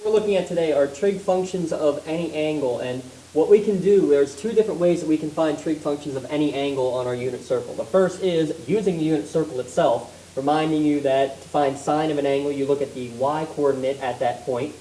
We're looking at today are trig functions of any angle, and what we can do, there's two different ways that we can find trig functions of any angle on our unit circle. The first is using the unit circle itself, reminding you that to find sine of an angle, you look at the y coordinate at that point.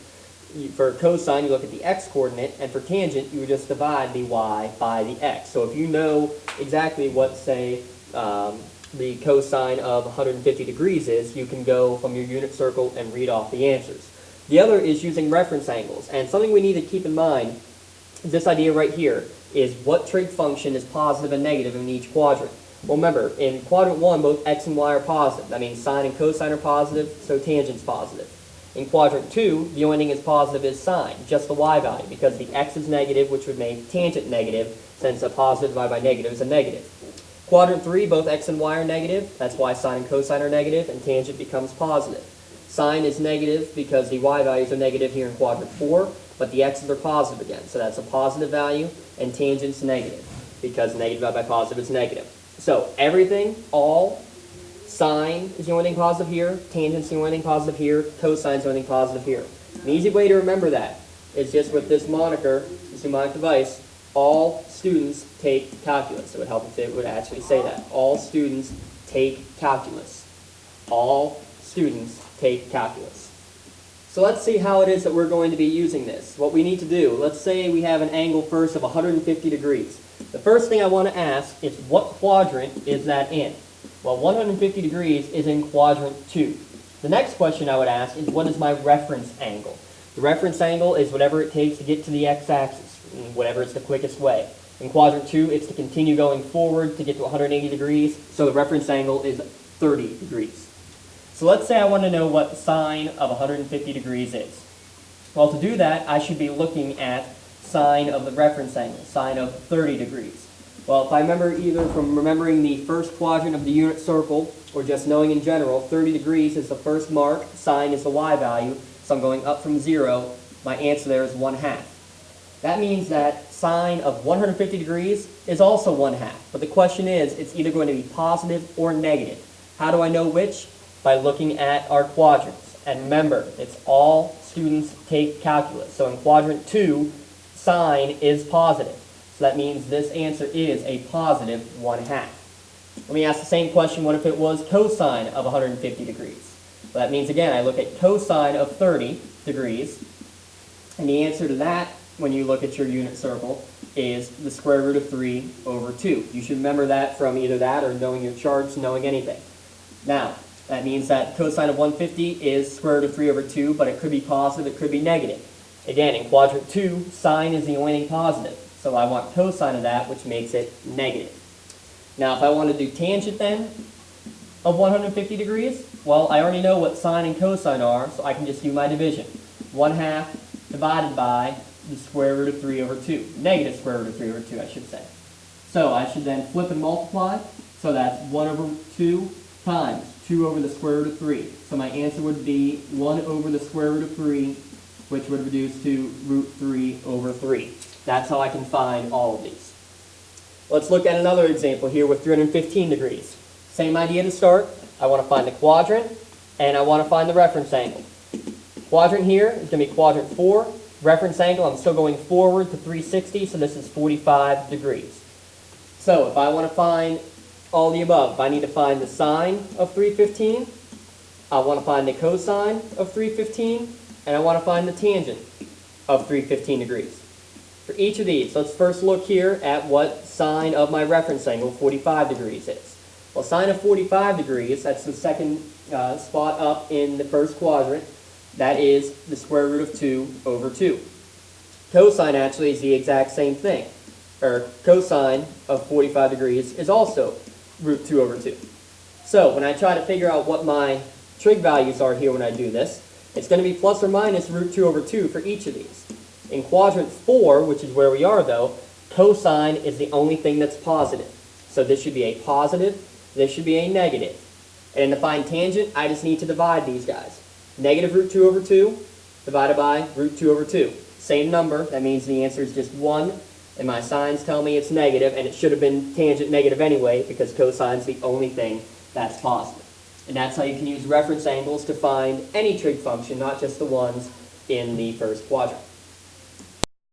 For cosine, you look at the x coordinate, and for tangent, you would just divide the y by the x. So if you know exactly what, say, the cosine of 150 degrees is, you can go from your unit circle and read off the answers. The other is using reference angles, and something we need to keep in mind is this idea right here, is what trig function is positive and negative in each quadrant. Well, remember, in quadrant 1, both x and y are positive. That means sine and cosine are positive, so tangent's positive. In quadrant 2, the only thing that's positive is sine, just the y value, because the x is negative, which would make tangent negative, since a positive divided by negative is a negative. Quadrant 3, both x and y are negative. That's why sine and cosine are negative, and tangent becomes positive. Sine is negative because the y values are negative here in quadrant 4, but the x's are positive again. So that's a positive value, and tangent's negative, because negative divided by positive is negative. So everything, all, sine is the only thing positive here, tangent's the only thing positive here, cosine's the only thing positive here. An easy way to remember that is just with this moniker, this mnemonic device, all students take calculus. It would help if it would actually say that. All students take calculus. All students take calculus. So let's see how it is that we're going to be using this. What we need to do, let's say we have an angle first of 150 degrees. The first thing I want to ask is what quadrant is that in? Well, 150 degrees is in quadrant 2. The next question I would ask is what is my reference angle? The reference angle is whatever it takes to get to the x-axis, whatever is the quickest way. In quadrant 2, it's to continue going forward to get to 180 degrees, so the reference angle is 30 degrees. So let's say I want to know what sine of 150 degrees is. Well, to do that, I should be looking at sine of the reference angle, sine of 30 degrees. Well, if I remember either from remembering the first quadrant of the unit circle or just knowing in general, 30 degrees is the first mark, sine is the y value, so I'm going up from 0. My answer there is 1/2. That means that sine of 150 degrees is also 1/2. But the question is, it's either going to be positive or negative. How do I know which? By looking at our quadrants. And remember, it's all students take calculus. So in quadrant 2, sine is positive. So that means this answer is a positive 1/2. Let me ask the same question, what if it was cosine of 150 degrees? Well, that means, again, I look at cosine of 30 degrees, and the answer to that, when you look at your unit circle, is the square root of 3 over 2. You should remember that from either that or knowing your charts, knowing anything. Now, that means that cosine of 150 is square root of 3 over 2, but it could be positive, it could be negative. Again, in quadrant 2, sine is the only thing positive. So I want cosine of that, which makes it negative. Now, if I want to do tangent then of 150 degrees, well, I already know what sine and cosine are, so I can just do my division. 1/2 divided by the square root of 3 over 2. Negative square root of 3 over 2, I should say. So I should then flip and multiply. So that's 1 over 2 times 2 over the square root of 3. So my answer would be 1 over the square root of 3, which would reduce to root 3 over 3. That's how I can find all of these. Let's look at another example here with 315 degrees. Same idea to start. I want to find the quadrant, and I want to find the reference angle. Quadrant here is going to be quadrant 4. Reference angle, I'm still going forward to 360, so this is 45 degrees. So if I want to find all the above, if I need to find the sine of 315, I want to find the cosine of 315, and I want to find the tangent of 315 degrees. For each of these, let's first look here at what sine of my reference angle, 45 degrees, is. Well, sine of 45 degrees, that's the second spot up in the first quadrant. That is the square root of 2 over 2. Cosine actually is the exact same thing. Or cosine of 45 degrees is also root 2 over 2. So when I try to figure out what my trig values are here when I do this, it's going to be plus or minus root 2 over 2 for each of these. In quadrant 4, which is where we are though, cosine is the only thing that's positive. So this should be a positive, this should be a negative. And to find tangent, I just need to divide these guys. Negative root 2 over 2 divided by root 2 over 2. Same number, that means the answer is just 1. And my signs tell me it's negative, and it should have been tangent negative anyway because cosine's the only thing that's positive. And that's how you can use reference angles to find any trig function, not just the ones in the first quadrant.